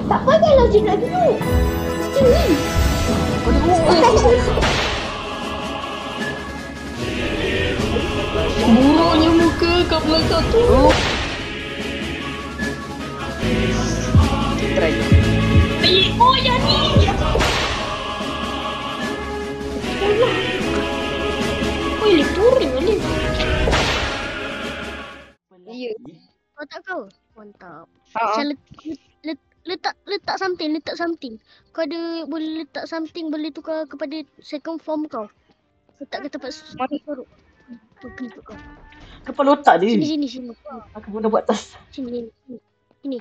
Tak payahlah je nak duduk. Sini. Buruknya muka kat belakang tu. Try. Oh, yang ni. Oh, ini turun ni. Ya. Kau tak kau? Mantap. Ha. Macam letak something. Kau ada boleh letak something, boleh tukar kepada second form kau. Letak ke tempat sorok. Tu pintu kau. Kepala otak dia. Sini. Aku pun dah buat tas. Sini. Ini.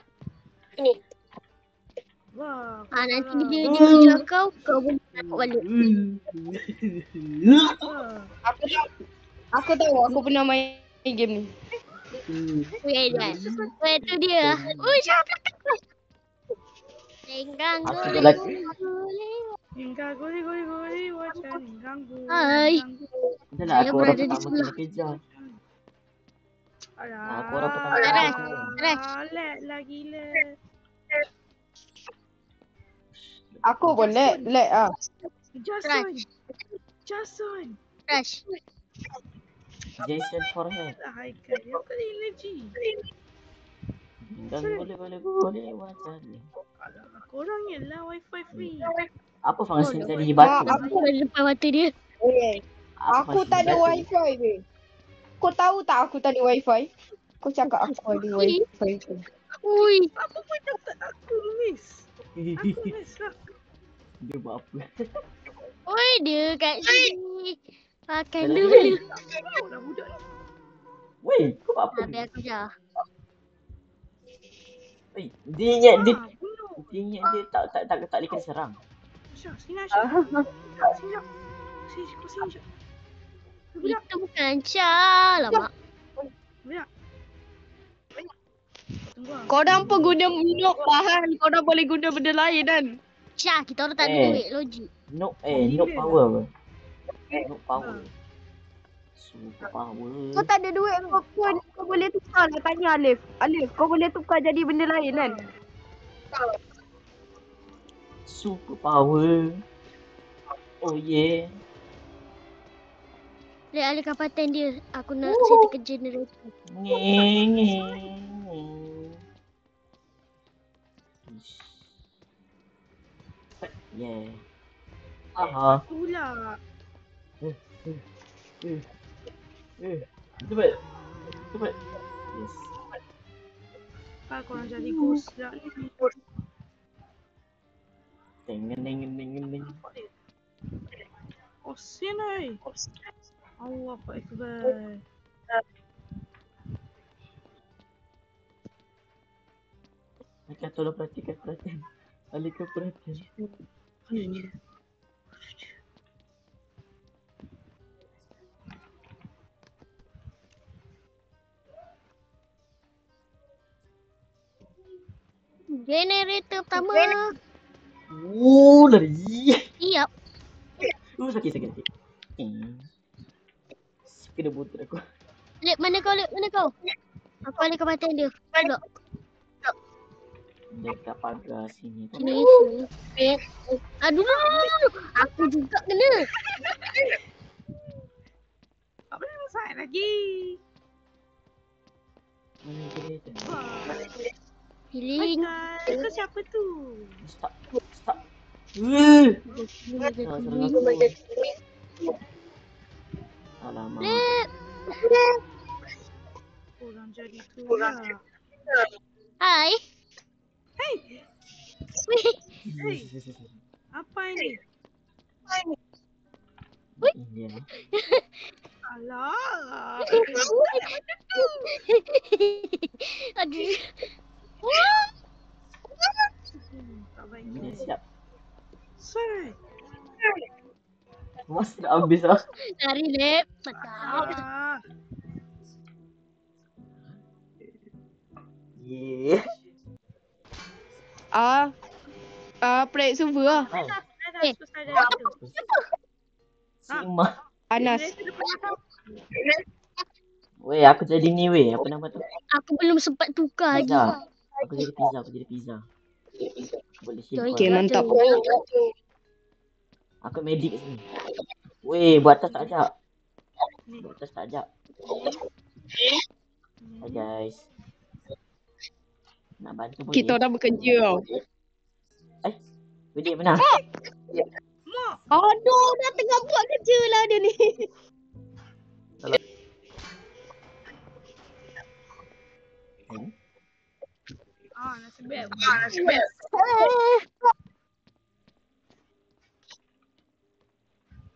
Wah. Nanti dia kejar kau boleh tangkap balik. Aku tahu, aku pernah main game ni. Wait, tu dia. Ui, siapa? Tenggang Aku guli. lagi. Hingga goli wajah ganggu. Hai. Dah lah, Saya aku orang berada di pertama sebelah. kena kejar. Alah. Aku orang pertama Alah, kena Ras. kejar. Lag lah gila. Aku pun lag ah. Jason. Rush. Jason forehead. Tak Haikal. Dia kali energy. Dan boleh wajah ni. Alah, korang je lah wifi free. Apa fungsi tadi batu? Aku ada depan mata dia. Apa Aku fungsi tak ada batu? wifi weh. Kau tahu tak aku tak ada wifi? Kau cakap aku ada wifi tu. Ui. Apa pun tak aku miss. Aku miss lah. Dia buat apa? Oi, dia kat sini. Pakai Dalam dulu. Oh, dah budak ni. Weh, kau buat apa? Habis aku dah. Weh, dia ingat dia Bunuh. dia ingat dia tak boleh kena serang. Aisyah, sini Aisyah. Sini jap. Sini jap. Budak. Itu bukan Syah. Lama. Budak. Tunggu lah. Korang pengguna minuk bahan, korang boleh guna benda lain kan? Syah, kita orang tak ada Eh. duit. Logik. No power apa? No power. Super power. Kau tak ada duit kau pun kau boleh tukar lah, tanya Alif. Alif, kau boleh tukar jadi benda lain kan? Super power. Oh yeah. Lihat ada kapatan dia. Aku nak settle ke generator. Ngeng. Yeah. Aha. Itulah. Cepat. Yes. Kau korang jadi ghost dah ni. Teng. Oh, sini. Allah Akbar. Macam tolong perhatikan. Alihkan perhatian. Generator pertama. Lari. Siap. Sakit. Kena butut aku. Lep, mana kau? Aku alih kapatan dia. Pulak. Dekat pagar sini. Sini. Aduh. Aku juga kena. Tak boleh masak lagi. Mana kereta? Wah. Healing. Haikal, itu siapa tu? Stop. Alamak. Lep. Korang jadi tu lah. Hai. Hey, Wih. apa ini? Iya. Alah. Aduh. Tak baik. Ini siap. Sorry. Mas dah habis lah. Lari Lep. Mantap. Yeah. Projek server lah. Ada selesai dah tu. Sima. Anas. Weh, aku jadi ni weh. Apa nama tu? Aku belum sempat tukar lagi. Pizza. Aku jadi pizza. Boleh Join simpan. Okay, mantap. Aku medik kat sini. Weh, buat atas tak ajak. Ni. Buat atas tak ajak. Hai Ni. guys. Nak bantu boleh? Kita dah bekerja tau. Boleh menang. Mak. Aduh, dah tengah buat kerja lah dia ni. Nasib baik.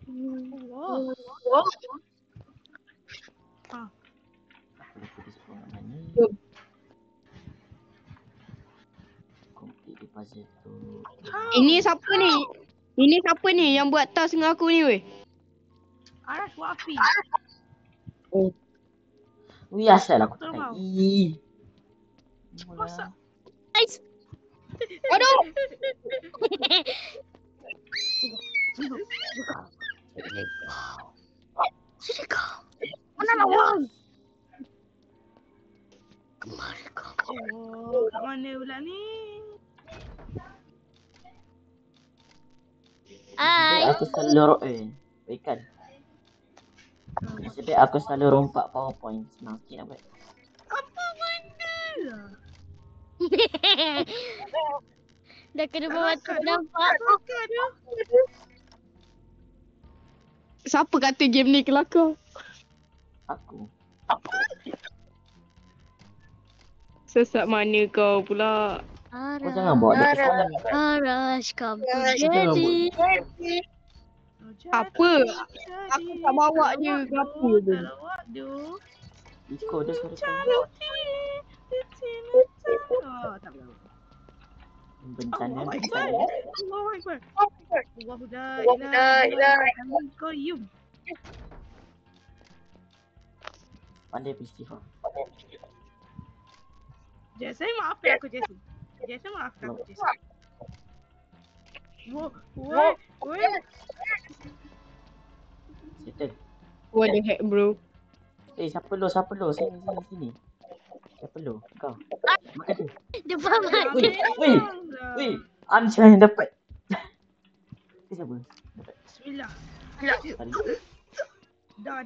Allah. Aku di sekolah mana? Complete the puzzle tu. Ini siapa ni? Ini siapa ni yang buat task dengan aku ni weh? Arash Wafi. Wih, asal aku Betul, tak Mau. i. Masa? Guys. Aduh! Sini kau. Mana lawan? Kemari kau. Oh, kat mana pula ni? Hai. Aku selalu ikan. Nasib baik aku selalu rompak PowerPoint. Senang sikit nak buat. Apa benda lah? Dah kena membantu nampak. Bakar dia. Siapa kata game ni kelakar? Aku. Sesat mana kau pula? Kau jangan bawa dia ke sana. Arash, come Jangan together. Apa? Aku tak bawa je ke apa je. Ikut dia suara kau. Oh, tak boleh. Bencana. Allah Bencana. Akbar. Allahu la ilaha qayyum. Pandai beristighfar. Jesse, maafkan aku Jesse. Jesse, maafkan aku Jesse. Woi. Settle. What the heck bro? Siapa lo? Sini. Siapa lo? Kau. Makan dia. Dia faham. Weh. Ansha yang dapat. Dia siapa? Dapat. Bismillah. Tadi. Dah.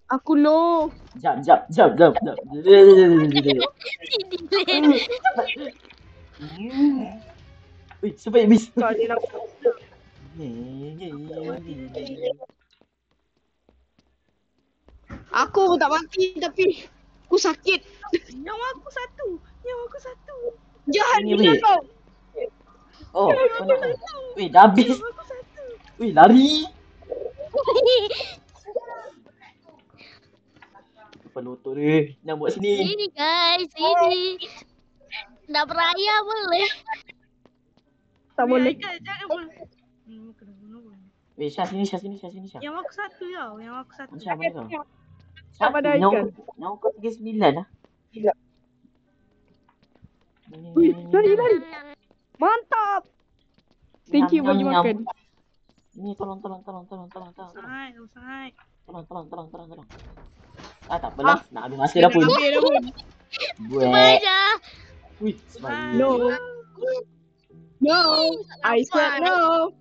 Aku low. Jap. Weh, sampai habis. Kau ni nak. Aku pun tak mati tapi aku sakit. Nyawa aku satu. Jahat Ini, gila weh. kau. Oh, kau nak. Weh, dah habis. Nyawa aku satu. Weh, lari. Penutup dia. Nak buat sini. Sini guys, sini. Nak beraya boleh. Tak boleh. Jangan boleh. Kena bunuh. Weh, Syah sini. Nyawa aku satu tau. Syah, mana kau? Tak pada ikan. Nyawa kau 39 lah. Gila. Wih, lari. Mantap. Thank you bagi makan. Ni tolong. Sangat. Tolong. Ah, tak apalah. Nak habis masa dah pun. Habis dah pun. Buat. Baja. Wih, sebalik. No. No. I said no.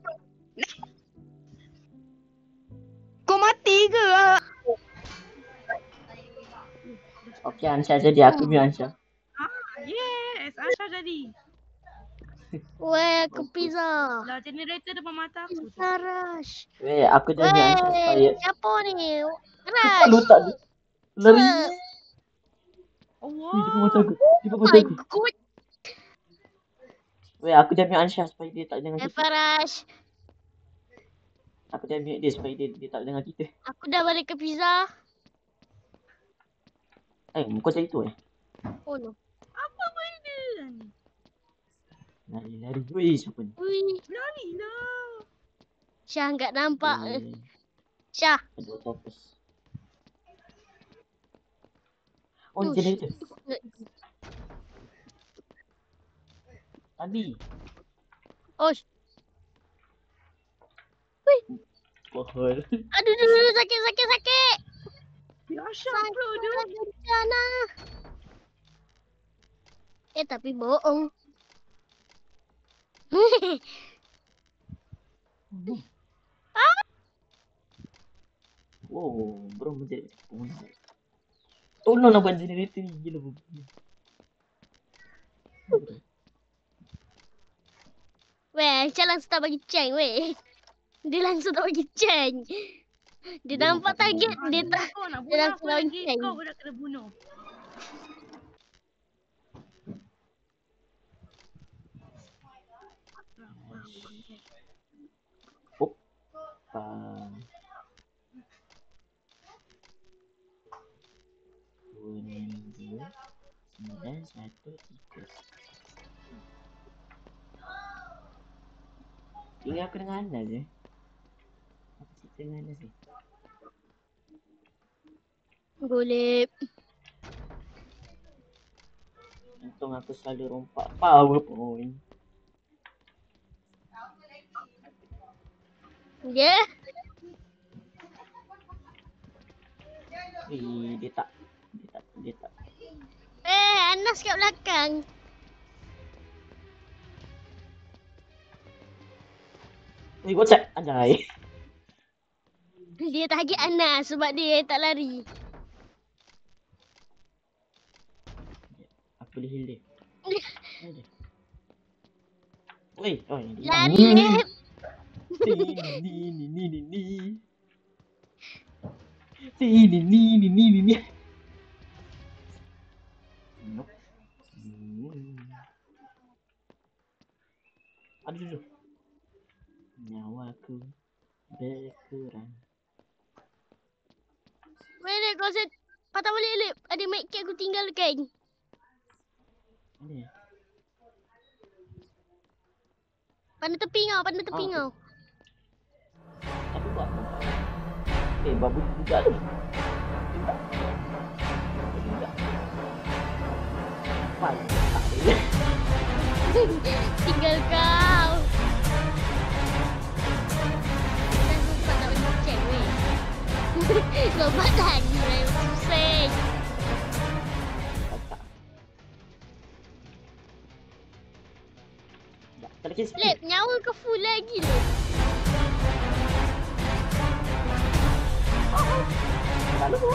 Kau mati ke? Okey, Ansha jadi. Aku mute Ansha. Yes, Asha jadi. Weh, aku pizza. Lah generator depan mata aku tu. Arash. Weh, aku dah mute Ansha supaya... Weh, siapa ni? Arash. Lu tak ada. Lari. Allah. Wih, dia pun mata aku. My god. Weh, aku dah mute Ansha supaya dia tak dengar kita. Arash. Aku dah mute dia supaya dia tak dengar kita. Aku dah balik ke pizza. Kau cari tu Oh no. Apa benda ni? Lari. Weh, siapa ni? Wih. Lari lah. Syah enggak nampak. Weh, Syah. ada fokus. Oh, ni generator. Tadi. Oh. pohon. Aduh, sakit. Ya Aisyah, bro dia. Bencana. Tapi bohong. Wow, bro menjadi pengguna. Tolong nak buat generator ni, gila bro. Weh, Aisyah langsung tak bagi ceng, weh. Dia langsung tak bagi ceng. Dia nampak target, dia tak. Kau nak Dia bunuh langsung aku bagi lagi. ceng. Kau pun nak kena bunuh. Dua, 9, 1, 3. Tinggal aku dengan anda je. Apa cerita dengan anda sih? Boleh. Untung aku selalu rompak power point. Ya. Dia tak. Anas kat belakang. Gocek. Anjay. Dia target Anas sebab dia tak lari. Aku boleh heal dia. Weh, Lari, Lep. Ni. Aduh. Nyawaku berkurang. Weh, Lep, kau set. Patah balik, Lep. Ada medkit aku tinggalkan. Mana? Pandai tepi kau. Aku buat apa? Babu juga tu. Pai. Tinggal kau. Dah lupa tak bagi cek, weh. Lompat lagi lah yang pusing. Lep, nyawa kau full lagi, Lep. Lalu.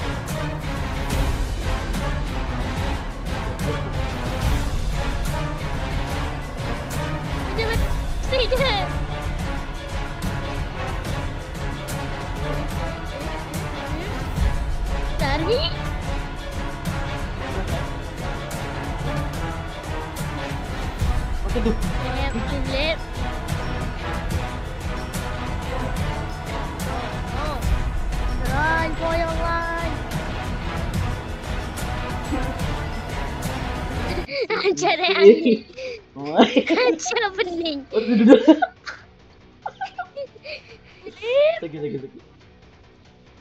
Dia mesti je. Lari. Macam tu. Lep. Run, koyong run. Ajar angin. Ajar pening. Sakit.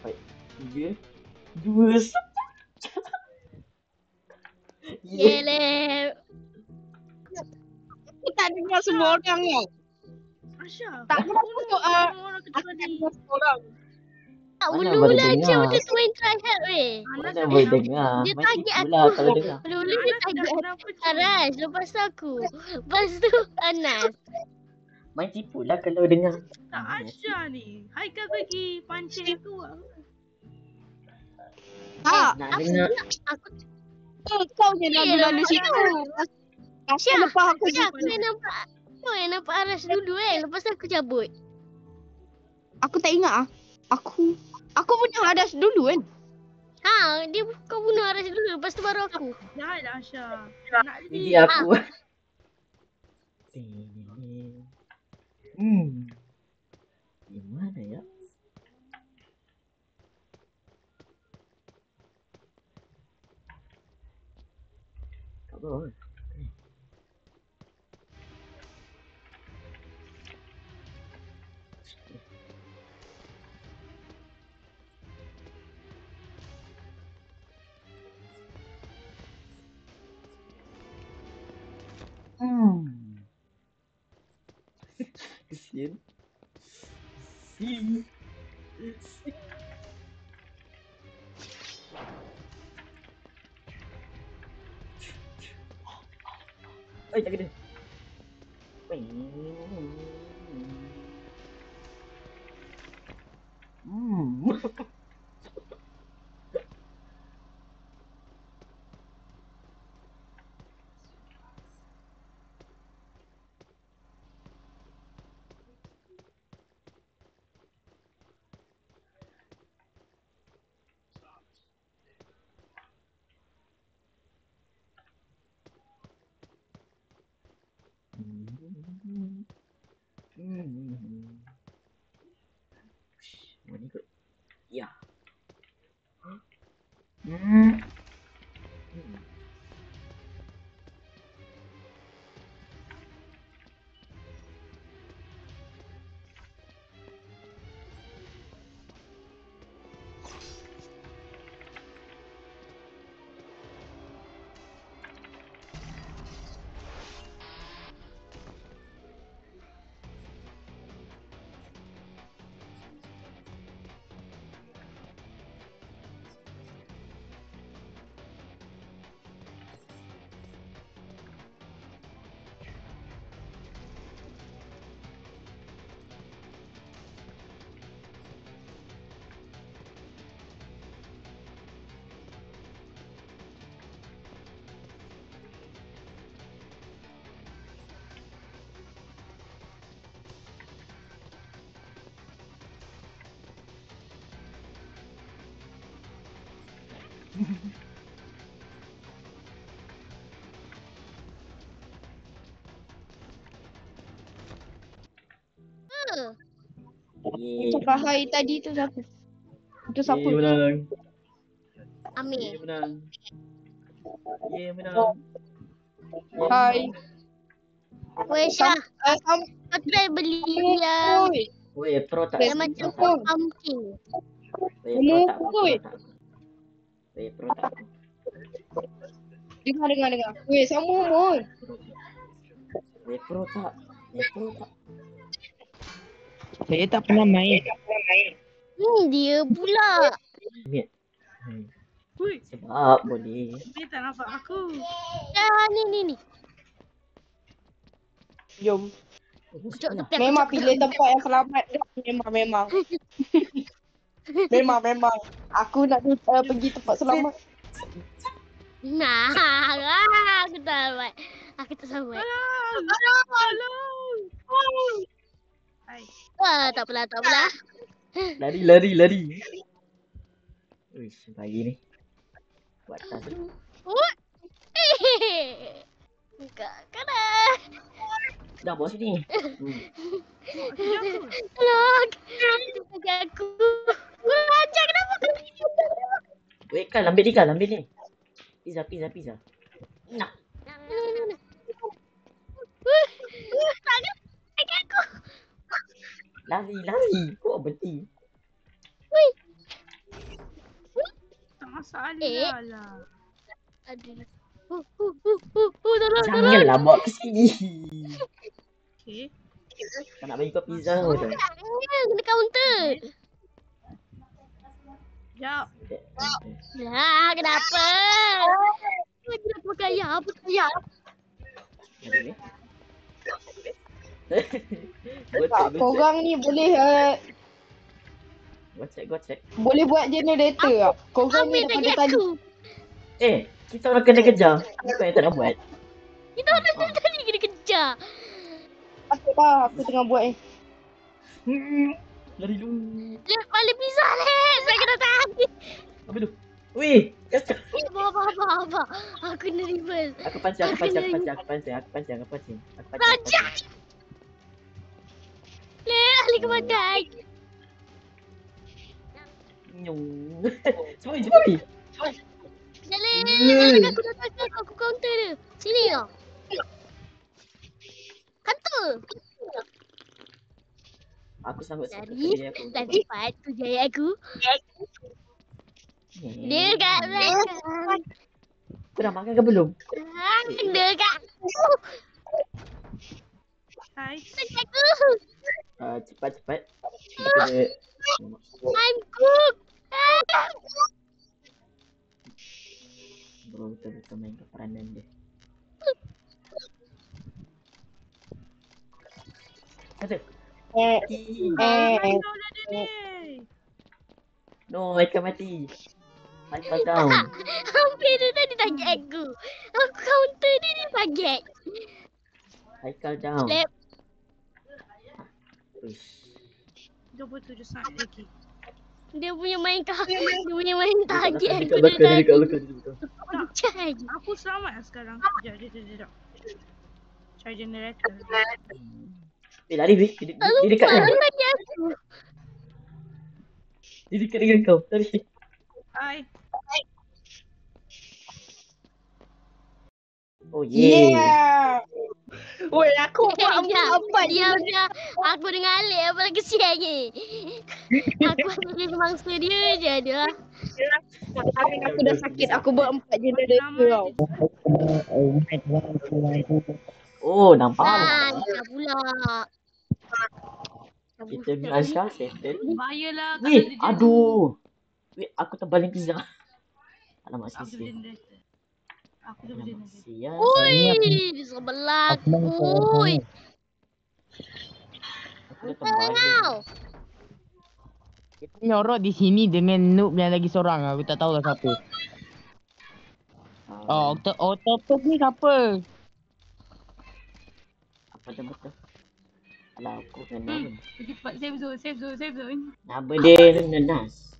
Baik. 3, 2, 1. Lep. Aku tak dengar semua orang ni. Aisyah. Tak dengar Orang kecil aku tak tadi. dengar semua orang. Tak Mana ulu boleh lah dengar? je benda tu main try hard weh. Mana boleh dengar? Dia Main target tipu aku. lah kalau dengar. Ulu dia target Aras. Lepas tu aku. Lepas tu Anas. Main tipu lah kalau dengar. Tak Aisyah ni. Haikal bagi pancing aku. Tak. Nak dengar. Aku Kau je lalu-lalu situ. Aku lepas aku aku yang nampak. Kau yang nampak Aras dulu lepas tu aku cabut. Aku tak ingat ah. Aku punya hadas dulu kan. Ha, dia kau bunuh Aras dulu lepas tu baru aku. Jahat lah Aisyah. Nak Ini aku. Di mana ya? Kat bawah. Kesian. Oi, jaga dia. Oi. Mana ikut? Ya. Cakap hai tadi tu siapa? Itu siapa? Menang. Amir. Menang. Menang. Hai. Weh Syah, Sam. kau try beli yang Oi. Weh, pro tak? yang macam pumpkin. Weh, pro tak? Oi. Weh, pro tak? Dengar. Weh, sama mon. Weh, pro tak? Saya tak pernah main. Dia pula. Amir. Hui, Sebab boleh. dia tak nampak aku. Dah ni. Jom. Kejap tepi aku. Memang pilih tempat yang selamat. Memang. Memang. Aku nak pergi tempat selamat. Nah, aku tak selamat. Aku tak selamat. Hai. Tak apalah. Lari. Uish, pagi ni. Buat tas. Enggak, kanan. Dah bawa sini. Tolong. Bagi aku. Kurang ajar kenapa kau begini? Weh, Kal, ambil ni. Pizza. Nak. Tangan. Bagi aku. Lari. Kau berhenti. Tak masalah lah. Aduh. Tolong. Janganlah bawa ke sini. Okay. Kau nak bagi kau pizza tu. Kena counter. Sekejap. Lah, kenapa? Lagi nak pakai apa? Korang ni boleh Gocek. boleh buat generator tak? Korang ni Ambil lagi daripada tadi. aku. Kita orang kena kejar. Kau yang tak nak buat. Kita orang tadi kena kejar. Patutlah aku tengah buat ni. Lari dulu. Lep, balik pizza lep. Saya kena tahan. Apa tu? Weh, kacau. Apa. Aku nervous. Aku pancing. Raja. Lep, balik ke bagai. Nyong. Cepat. Lep, aku dah tahu aku counter dia. Sini lah. Kantor. Aku sanggup Lari cepat tu jaya aku. Dia kat belakang. Kau dah makan ke belum? Dia kat aku. Hai. Aku. Cepat. Kita I'm cooked. Bro, betul-betul main keperanan dia. Kata. Hai kau dah ada ni. No, Haikal mati. Haikal down. Hampir dia tadi target aku. Aku counter dia, dia target. Haikal down. Slap. Uish. 27 saat lagi. Dia punya main dia punya main target Dekat aku dah belakang, tadi. dekat belakang. Cai. Aku selamat sekarang. Sekejap. Cari generator. Lari Wei. Dia dekat Lupa kau. dia target aku. Dia dekat dengan kau. Lari. Hai. Oh yeah. Woi, aku buat apa je. Diam. Aku dengan Alek apa lagi kesian ni. Aku jadi mangsa dia je dia. Aku dah sakit. Aku buat 4 generator tau. Oh, nampak. Dah pula. Kita punya Aisyah settle. Bayalah kalau Weh, dia jadi. aduh. Weh, aku terbaling pizza. Alamak, Aku sia-sia. generator. Aku dah Alamak, generator. sia. Ui, sebelah aku. Ui, Aku dah terbaling. kau. Kita nyorot di sini dengan noob yang lagi seorang. Aku tak tahu lah siapa. Oh, Octopus ni siapa? Apa dah betul? Alah, aku kena pun. Cepat save zone. Nama dia Nenas.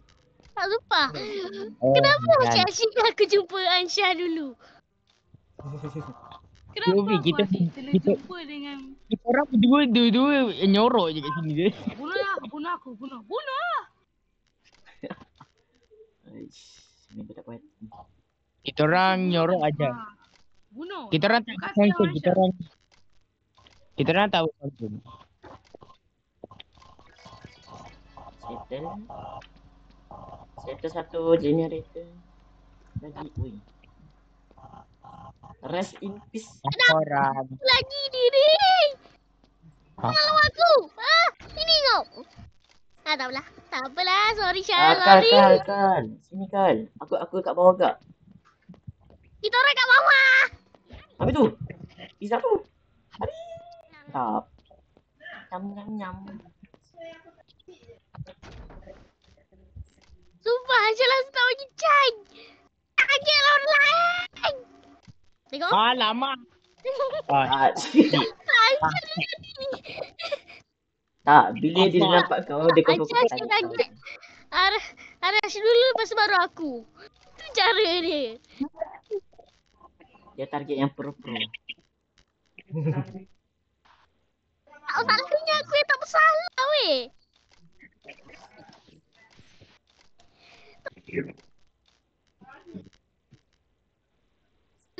Tak lupa. Oh, Kenapa kan. macam asyik aku jumpa Ansha dulu? Kenapa Yobi, aku kita- asyik telah kita- jumpa dengan Kita orang berdua nyorot je kat sini je. bunuh aku. Aish, ni tak buat. Kita orang nyorot aja. Bunuh. Kita orang tak Kasih confirm. Aisyah. Kita orang tak confirm. Settle satu generator. Lagi, ui. Rest in peace. Orang. Lagi diri. Malu aku. Ini kau. Tak apalah. Tak apalah. Sorry Syah. Sorry. Kal. Sini Kal. Aku kat bawah gak. Kita orang kat bawah. Apa tu? Pizza tu. Hari. Tap. Nyam. Sumpah Ansha lah tak bagi cang. Target lah orang lain. Tengok. Alamak. Ah, Tak, bila dia nampak kau, dia kau Ansha asyik target. Arash dulu lepas baru aku. Itu cara dia. Dia target yang pro. Tak salahnya aku yang tak bersalah weh.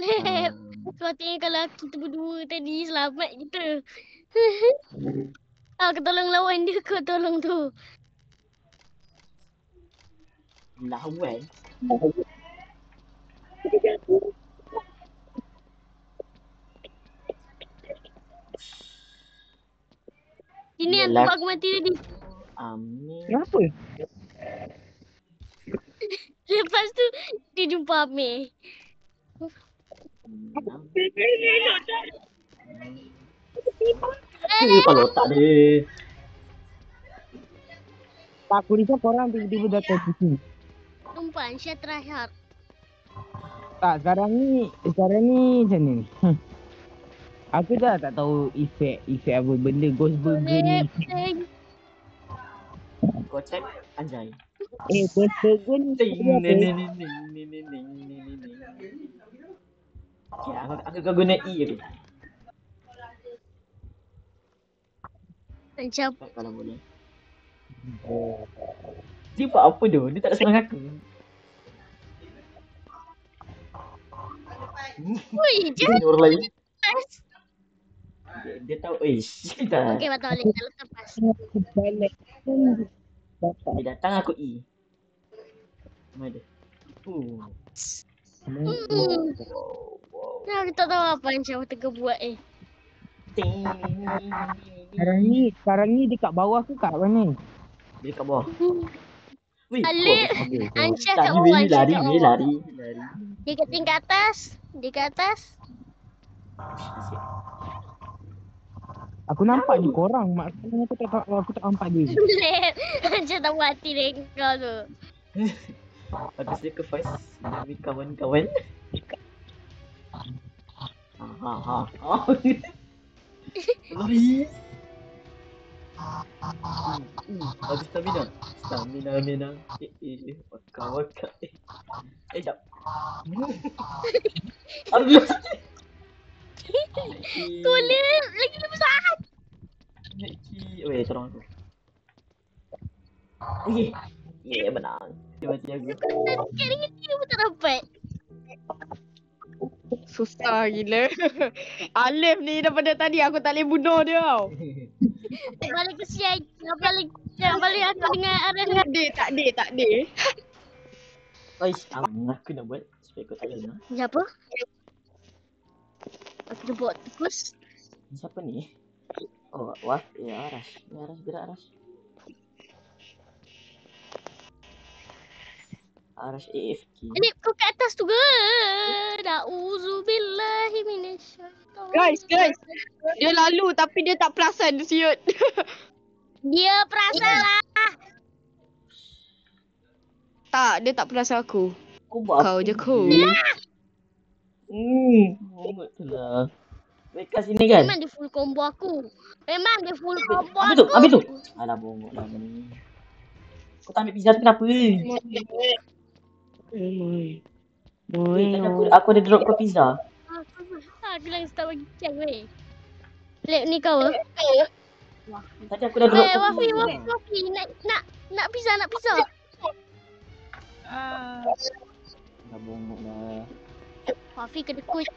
Lep. Kau tengok kalau kita berdua tadi selamat kita. Aku tolong lawan dia, kau tolong tu. Lawan. Ini yang Yelah. tempat aku mati tadi. Amin. Kenapa? Lepas tu dia jumpa Amir. Kalau tak dia. Aku risau korang tiba-tiba datang ke sini. Sumpah Ansha tryhard. Tak, sekarang ni macam ni. Aku dah tak tahu efek apa benda Ghost Burger ni. Kocek anjay. Ghost Burger ni apa? Okay, aku guna E aku. Ansha Kalau boleh. Dia buat apa tu? Dia tak ada serang aku. Ui, Dia jangan punya orang lain. lepas. Dia tahu, dah. Okey, patut boleh. Kalau lepas. Balik. Dia datang aku E. Mana dia? Wow. Aku tak tahu apa Ansha tengah buat Sekarang ni dekat bawah ke kat mana? Dia kat bawah. Wih, Alip. Okey, so Ansyah kat Tadi bawah, weh, Ansyah lari kat weh, bawah. lari. Dia kat tingkat atas. Dia kat atas. Asyik. aku nampak je korang. Maksudnya aku tak nampak dia. Lep. Ansyah tak puas hati dengan kau tu. Aku sacrifice demi kawan-kawan. Ha. Lari. Habis stamina. Waka. Jap. Aduh. Tu Lep. Lagi lebih besar. Weh, tolong aku. Okey. Yeah, menang. Dia mati aku. Kat dengan dia pun tak dapat. Susah gila. Alif ni daripada tadi aku tak boleh bunuh dia tau. Balik kesian. Jangan balik aku dengan arah ni. Tak ada. Guys, aku nak buat supaya kau tak dengar. Ni apa? Aku dah buat tikus. Ni siapa ni? Oh, wah, ya Arash. Ni Arash gerak Arash. Arash AFK. Alip kau kat atas tu ke? Na'udzubillahi minasyaitan. Guys. Dia lalu tapi dia tak perasan siut. Dia perasan lah. Tak, dia tak perasan aku. Kau buat Kau apa je cool. ni? Betul lah. Wait, kat sini kan? Memang dia full combo aku. Habis tu. Alah, bongok lah ni. Kau tak ambil pizza tu kenapa? Wait, tadi aku ada drop kau pizza. Aku lang start bagi cek weh. Lep ni kau ke? Tadi aku dah drop Weh, kau pizza. Wafi. Nak pizza. Dah bongok lah. Wafi kena quit.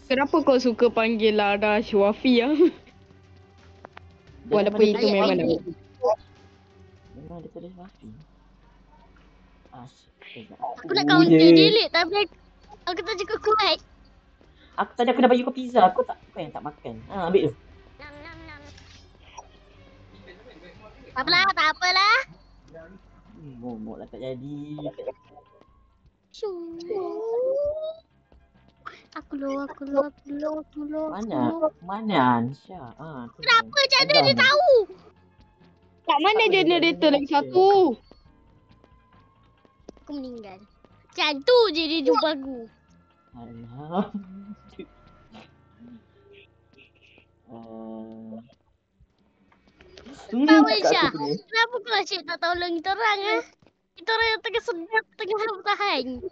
Kenapa kau suka panggil Arash Wafi ya? Walaupun itu Ayat memang Wafi. Memang dia tulis Wafi. Asyik. Aku nak counter dia Lep tapi aku tak cukup kuat. Tadi aku dah bagi kau pizza. Kau yang tak makan. Ambil tu. Tak apalah. Momok lah tak jadi. Aku lo. Mana Ansha? Kenapa macam mana dia tahu? Kat mana generator lagi satu? Aku meninggal. Macam tu je dia jumpa aku. Alah. Tahu Aisyah, kenapa kau asyik tak tolong kita orang Kita orang yang tengah sedap, tengah bertahan.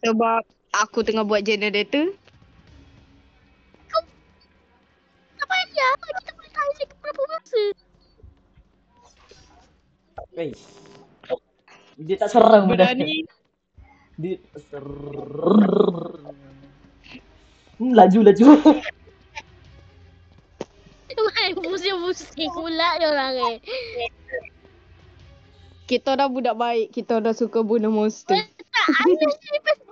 Sebab aku tengah buat generator. Tak payah, kita boleh tahan sampai berapa masa. Guys. Dia tak serang benda Berani. Dia tak serang. Laju. Main pusing-pusing pula dia orang Kita dah budak baik. Kita dah suka bunuh monster. Tak, Anas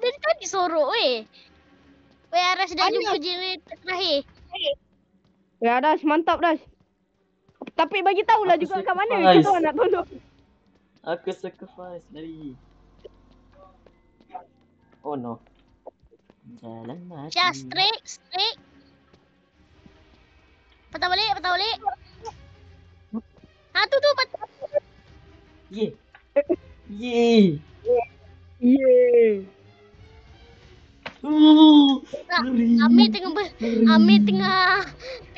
dari tadi sorok weh. Weh Aras dah jumpa generator terakhir. Ya Dash, mantap Dash. Tapi bagi tahulah Aku juga kat mana sacrifice. kita orang nak tolong. Aku sacrifice dari. Oh no. Jalan mati. Syah, straight. Patah balik. Tu patah. Yeay. Amir tengah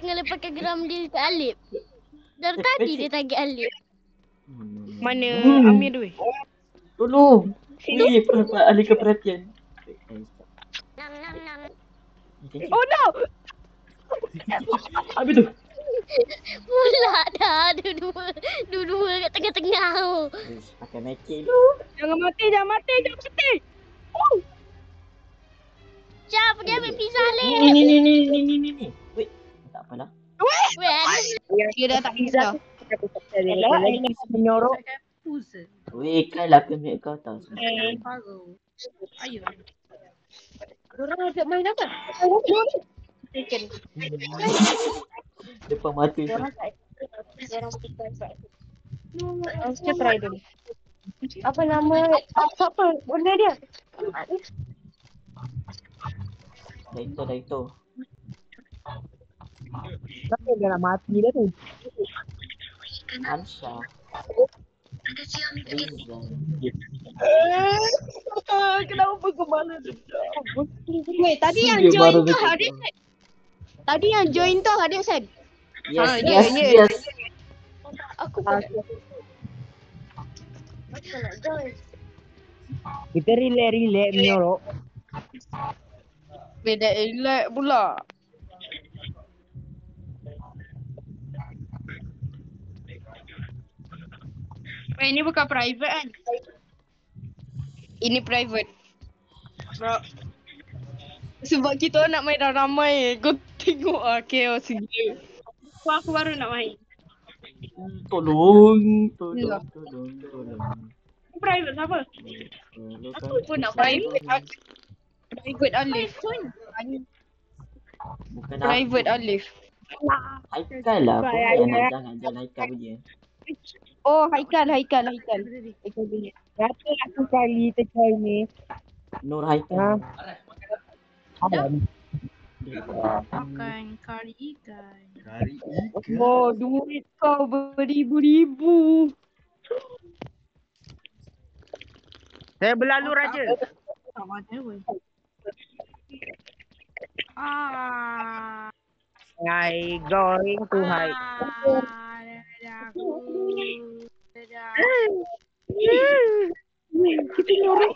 lepaskan geram dia kat Alip. Dari tadi dia target Alip. Mana Amir tu? Tolong. Weh, alihkan perhatian. Oh no! Habis tu. Pula dah dua-dua kat tengah-tengah tu. Pakai make dulu. Jangan mati. Oh! Syah, pergi ambil pizza Alip. Ni. Wait, tak apalah. Weh, Anas Dia dah tak bisa. Menyorok. Weh, kan lah aku ambil kau tau. Ayo. Orang ajak main apa? Taken. Depan mata tu. Orang tak. Orang kita try dulu. Apa nama? Apa? Benda dia? Dah itu. Siapa yang nak mati dah tu? Ansha. Rizal. Kenapa kemana tu? Wait, tadi yang Dia join baru tu dekat Haris. tu. Tadi yang join tu Haris kan? Yes. Aku pun Kita relax menyorok. beda elak pula. Ini bukan private kan? Ini private. Bro. Sebab kita nak main dah ramai. Kau tengok chaos gila. Aku baru nak main. Tolong. Private siapa? Aku pun nak private. Private Alif. Bukan Private Alif. Haikal lah. Kau yang nak jangan Haikal punya. Oh, Haikal. Siapa aku kali tercai ni? Nur Haikal. Alam. Makan kari ikan. Oh, duit kau beribu-ribu. Saya berlalu raja. Tak ada pun. Ah. I going to hide. Dadah. Kita nyorok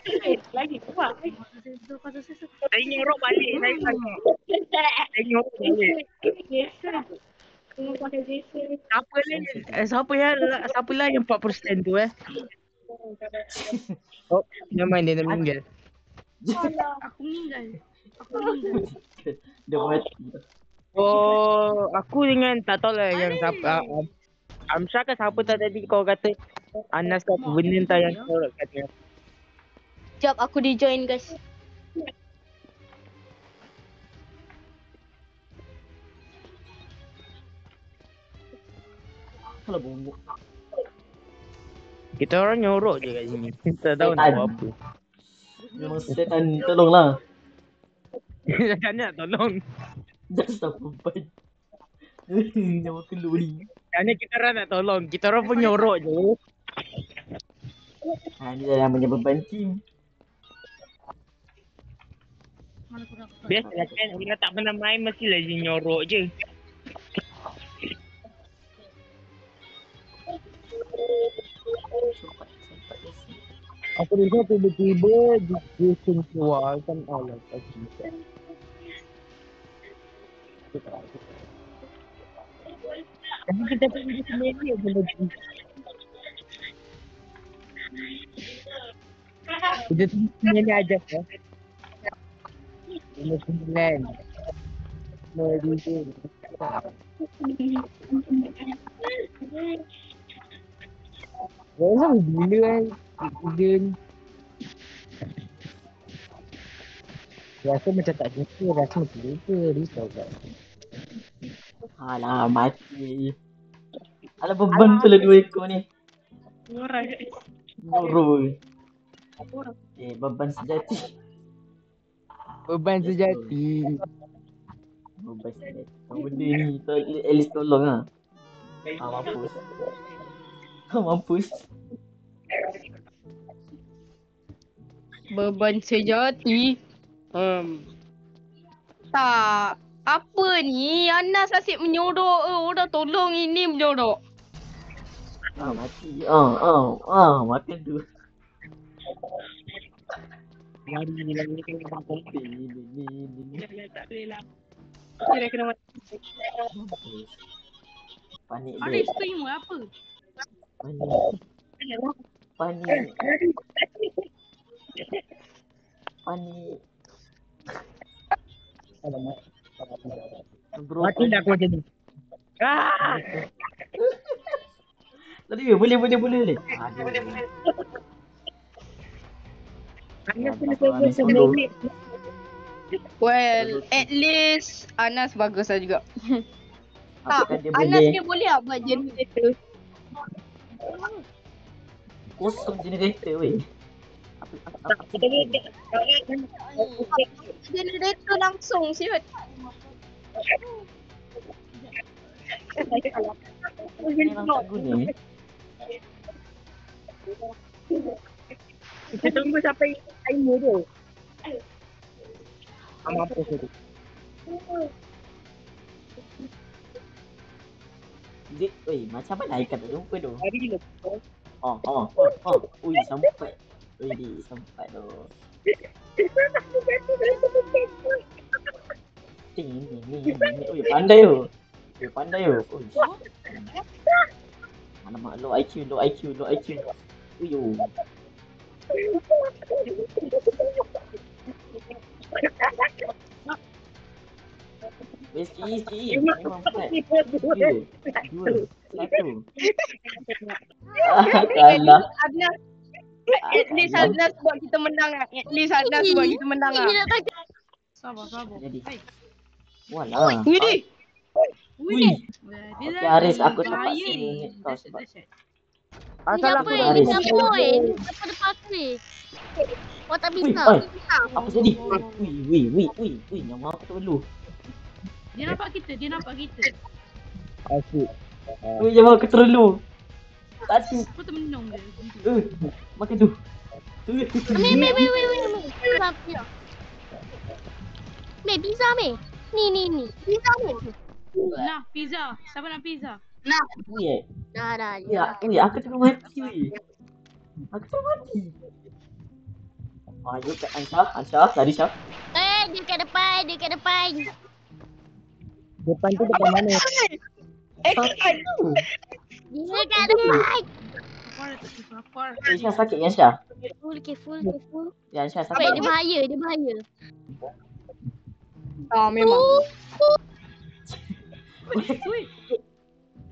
lagi. Kuat. Saya nyorok balik. Saya nyorok balik. Siapa lah yang 4% tu Oh, memang dia dah meninggal. Aku meninggal. Dia mati. Oh, aku dengan tak tahu lah yang siapa. Amsha ke siapa tak tadi kau kata Anas kata benda entah yang kau kata. Sekejap aku di join guys. Kalau bunguk. Kita orang nyorok je kat sini. Tak tahu nak buat apa. Memang setan. Tolonglah. Jangan nak tolong. Just a perempuan. Nama keluar ni. Kerana kita orang nak tolong. Kita orang pun nyorok je. Ni dah namanya beban team. Biasalah kan orang tak pernah main mestilah je nyorok je. Aku rasa tiba-tiba dia keluar kan Allah kasih. Tapi kita pergi sendiri aja lagi. Kita sendiri aja ya. Ini 9. Oh, gila kan. Kemudian rasa macam tak suka, rasa macam lupa, risau kan. Alah, mati. Alah, beban tu lah 2 ekor ni. Nurul. Beban sejati. Beban sejati. Beban sejati. Kau benda ni, at least tolong lah. Mampus. Mampus. Beban sejati. Tak. Apa ni? Anas asyik menyodok. Orang tolong ini menyodok. Mati. Makan tu. Lari ni lagi kena makan. Tak boleh lah. Kira kena mati. Panik Aris dia. tu ilmu apa? Panik. Bro, Mati dah aku macam ni. tadi boleh. Aduh. Hanya Ya, tak kena salah ni, sebelum ni. Well, at least Anas bagus lah juga. Apakah dia Anas boleh dia boleh lah buat generator. kosong generator weh? Apa Generator langsung siut. memang tak guna ni? Kita tunggu sampai timer tu. Mampu tu. Dia, weh, macam mana ikan tak jumpa tu? Hari ni. Ui, sampai. Ui, sampai tu. Ni. Ui, pandai tu. Ui. Alamak, low IQ. Ui, yo. Sikit. Memang flat. 2, 1. Kalah. Anas. At least Anas buat kita menang lah. Ini nak tak Sabar. Jadi. Hai. Walah. Wih. Ui. Dia Okey, Haris, aku bahaya terpaksa ni. minit kau sebab Asal siapa aku ni? Haris. Siapa ni? Siapa depan aku ni? Kau tak Ui, bisa. apa jadi? Ui, nyawa aku terlalu. Dia nampak kita. asyik. Ui, nyawa aku terlalu. Satu. Kau termenung je. Makan tu. Mei. Pizza, Mei. Ni. Pizza, Mei. Nah, pizza. Siapa nak pizza? Ui, Dah. aku tengah mati. Ayo kat Ansha, lari Syah. Dia kat depan. Depan tu depan mana? Satu. Dia kat depan. Lapar. Syah sakit kan Syah? Careful. Ya, Syah Wait, sakit. dia bahaya. Memang. Ui.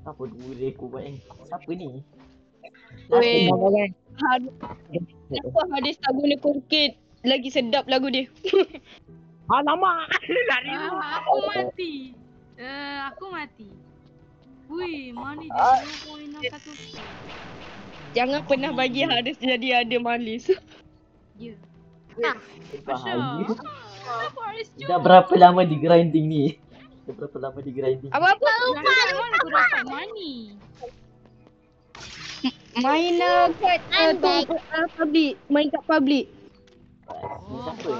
Apa dua ekor banyak? Siapa ni? Weh. Kan? Kenapa Haris tak guna konkret? Lagi sedap lagu dia. Alamak. Lari lu. Aku mati. Ui, mana dia? 0.61. Jangan pernah bagi Haris jadi ada malis. Ya. Bahaya. Kenapa Haris Dah berapa lama di grinding ni? Apa-apa? Mana aku dapat money? Main kat public. Main kat public. Ni siapa? Oh,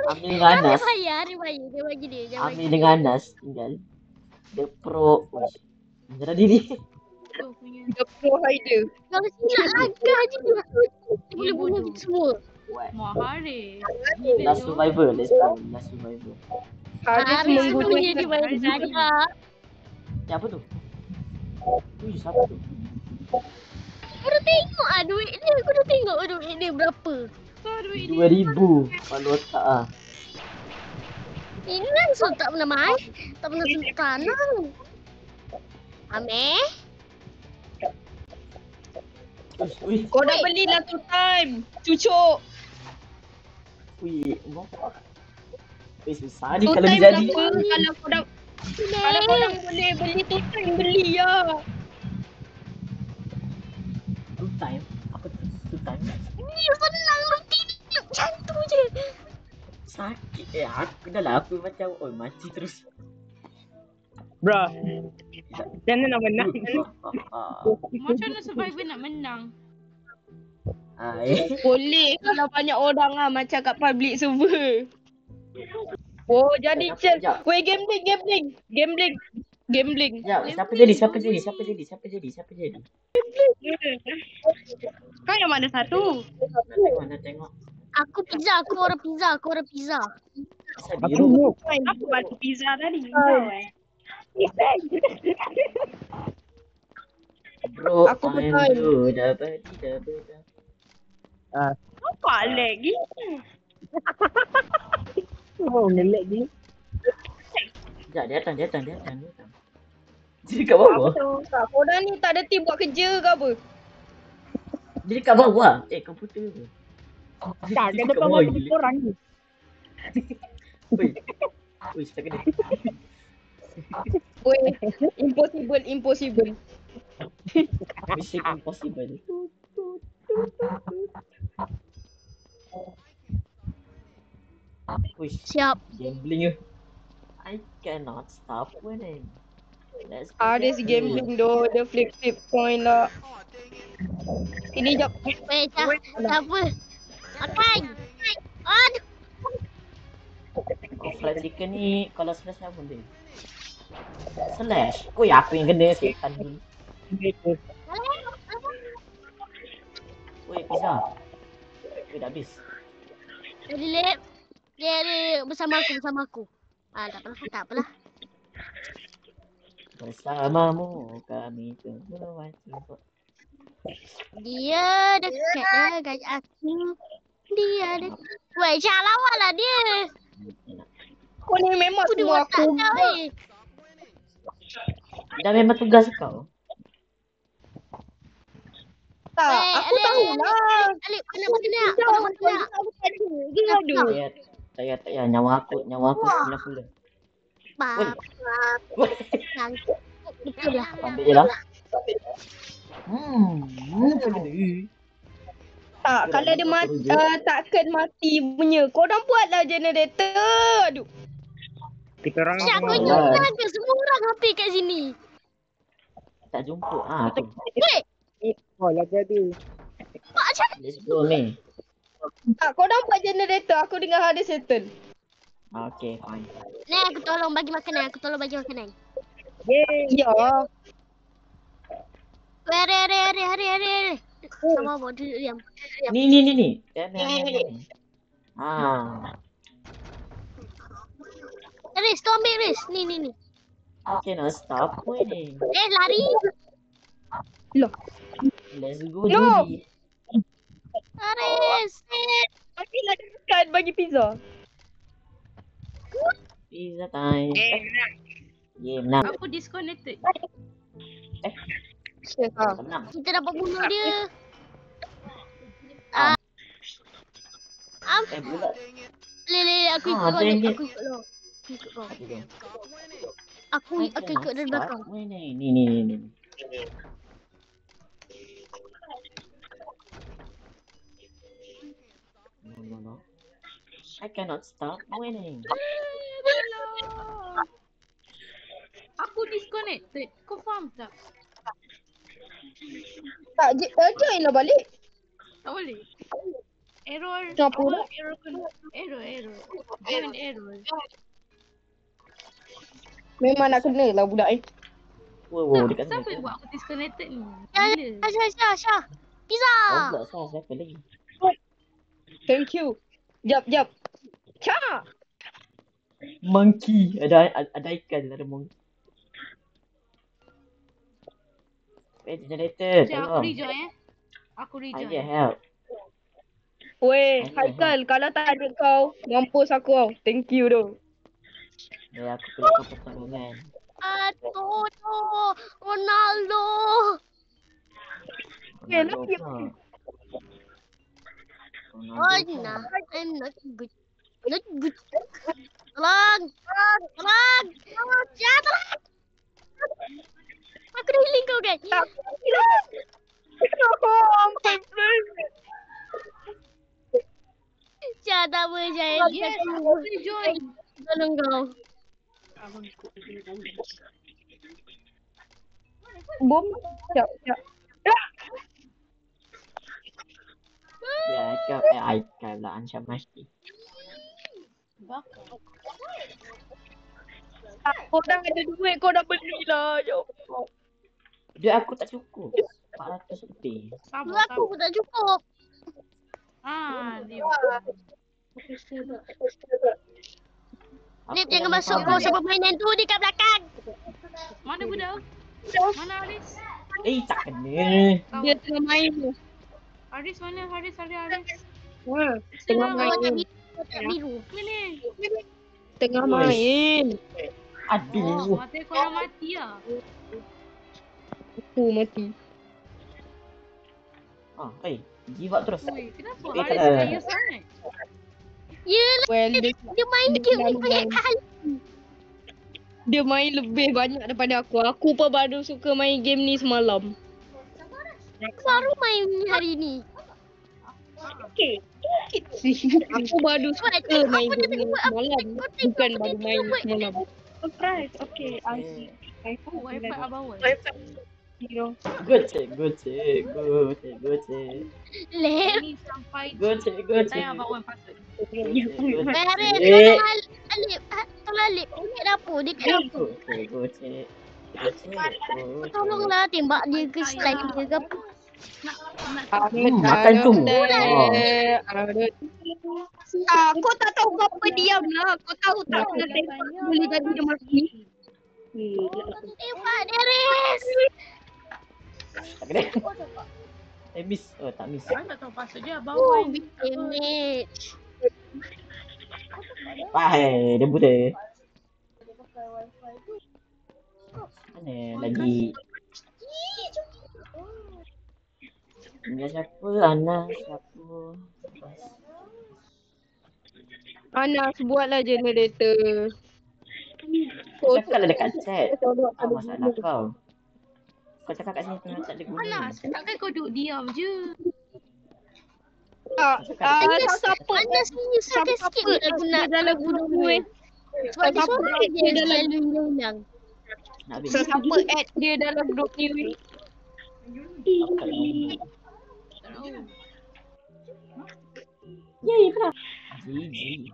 Amir dengan Anas. Dia bahaya. Dia bagi dia. Amir dengan Anas tinggal. The pro. Uish. Menyerah diri. Tu punya. The pro hider. Kalau silap langkah je dia boleh bunuh kita semua. Mak Haris. Last survivor. Let's go. Last survivor. Haris Habis tu menggunakan je dia bagi langkah. Apa tu? Ui, siapa tu? Aku dah tengok duit dia. Aku dah tengok duit dia berapa. Kau duit dia. 2000. Kalau tak ah. Ini langsung tak pernah main. Tak pernah sentuh tanah. Ameh. Ui, Kau dah belilah tu time. Cucuk. ui, ngopak. Ui, susah ni Tu kalau time dia jadi. kenapa? Kalau kau dah boleh beli tu time, beli lah. Two time. Apa tu? Two time. Ni senang lu tidur. Macam tu je. Sakit. Aku dah lah. Aku macam, mati terus. Bro. Macam mana nak menang? Macam mana survivor nak menang? Boleh kalau banyak orang lah macam kat public server. Oh jadi Sekejap. weh gambling. Ya, siapa jadi? Kau yang mana satu? Nak tengok. Aku pizza. Aku orang pizza. Asal Aku biru. noob. Apa batu pizza tadi? Bro, Aku I'm betul. good. Dah. Apa lagi? Oh, ngelak ni. Sekejap, dia datang. Dia dekat bawah. Korang ni tak ada team buat kerja ke apa? Dia dekat bawah. Komputer tu. Tak, dia depan bawah korang ni. Ui. Ui, tak kena. Weh, impossible. Mission impossible. Ui, Siap. gambling ke? I cannot stop winning. Let's go. Ada si gambling doh, dia flip coin lah. Ini jap. Weh, siapa? Makan. Aduh. Flat chicken ni kalau slash apa dia? Slash. Ui, aku yang kena setan dulu. Ui, pizza. Ui, dah habis. Jadi lep. Dia bersama aku. Tak apalah. Bersamamu kami semua cinta. Dia dekat dengan aku. Dia dekat. Weh, jangan lawan lah dia. Kau ni memang Aku semua tak aku. tahu weh. Dah memang tugas kau. Tak, Weh, aku tahu lah. Alip, kena nak. Aku tak ada. Gaduh. Tak payah. Nyawa aku 90. Bap. Betul lah. Ambil je lah. Tak kena. Tak, kalau dia takkan mati punya. Korang buatlah generator. Aduh. Kita orang Syak, kau Alah. ingat ke semua orang hampir kat sini? Tak jumpa. Tu. Weh, Oh, lagi ada. macam Let's go ni. Tak, korang buat generator. Aku dengar ada settle. Okay, fine. ni aku tolong bagi makanan. Ya. Weh, hari. Sama buat duduk diam. Ni. Ni. Riz, tu ambil Riz. Ni. I cannot stop winning. Lari. Loh. Let's go No. judi. Riz. Tapi lah dekat bagi pizza. Pizza time. Game menang. Aku disconnected. Menang. Kita dapat bunuh dia. Bulat. Aku ikut kau. dang it. Aku ikut kau. Okay, jom. Aku ikut dari belakang. Winning. Ni. No. I cannot stop winning. Aku disconnected. Kau faham tak? Tak, join lah balik. Tak boleh. Error. Kenapa? Error. Join error. Memang nak kena lah budak ni. Wow, dekat Siapa sini. yang buat aku disconnected ni? Ya, Gila. Syah. Pizza. Oh, pula siapa lagi? Thank you. Jap. Cha! Monkey. Ada ikan, ada monkey. Generator, Sekejap, aku tolong. rejoin. Aku I rejoin. need help. Weh, Haikal, kalau tak ada kau, mampus aku tau. Thank you doh. Ya, aku keluar pertolongan. Aduh, Ronaldo. Ronaldo lagi. apa? Oh, Ronaldo nah. apa? I'm not good. Tolong. Syah, tolong. Aku dah healing kau, guys. Kenapa? My friend. Syah, tak apa, Syah. Yes, aku rejoin. Tolong kau. Bom. Jap. Ya, I pula Ansyam Mashti. Kau dah ada duit, kau dah beli lah. Ya Allah. Duit aku tak cukup. 400 lebih. Dulu aku pun tak cukup. Dia. Nip, jangan masuk kau sama permainan tu dekat belakang. Mana budak? Mana Haris? Tak kena. Dia tengah main tu. Haris mana? Haris. Tengah Kau tak main. biru. Mana? Tengah Woi. main. Aduh. Mata korang mati lah. Aku mati. Give up terus. Ui, kenapa Eh, Haris kalau- kaya sangat? Yelah, Well, dia main dia game ni selalu banyak main. kali. dia main lebih banyak daripada aku. Aku pun baru suka main game ni semalam. Baru main hari ni. Okay. Aku baru suka main game ni semalam. Bukan baru main semalam. Surprise. Okay, I see. I see. Wifi abang Wan. Zero. Goce, goce, goce, goce. Lep. Ini sampai Goce, goce. tanya abang Wan password. Beres. Goce, Tolong Alip. Dekat dapur. Dekat dapur. goce, goce. Goce, Tolonglah tembak dia ke strike dia ke apa. makan tu. Kau tak tahu apa diam lah. Kau tahu tak kena tembak boleh jadi dia mati. Tembak dia Res. Tak kena. Miss. Oh, tak miss. Abang tak tahu password je abang Oh, Wan. damage. Wahai, dia buta. Mana lagi? Dia siapa? Ana siapa? Anas, buatlah generator. Kau cakap lah dekat chat. Apa masalah kau? Kau cakap kat sini tengah tak ada guna. Anas, takkan kau duduk diam je. Siapa? Anas menyusahkan sikit ni aku nak dalam gudang gue. sebab dia suara dia selalu hilang. Nak habis. Siapa add dia dalam grup ni? Yeay, kenapa? Gigi.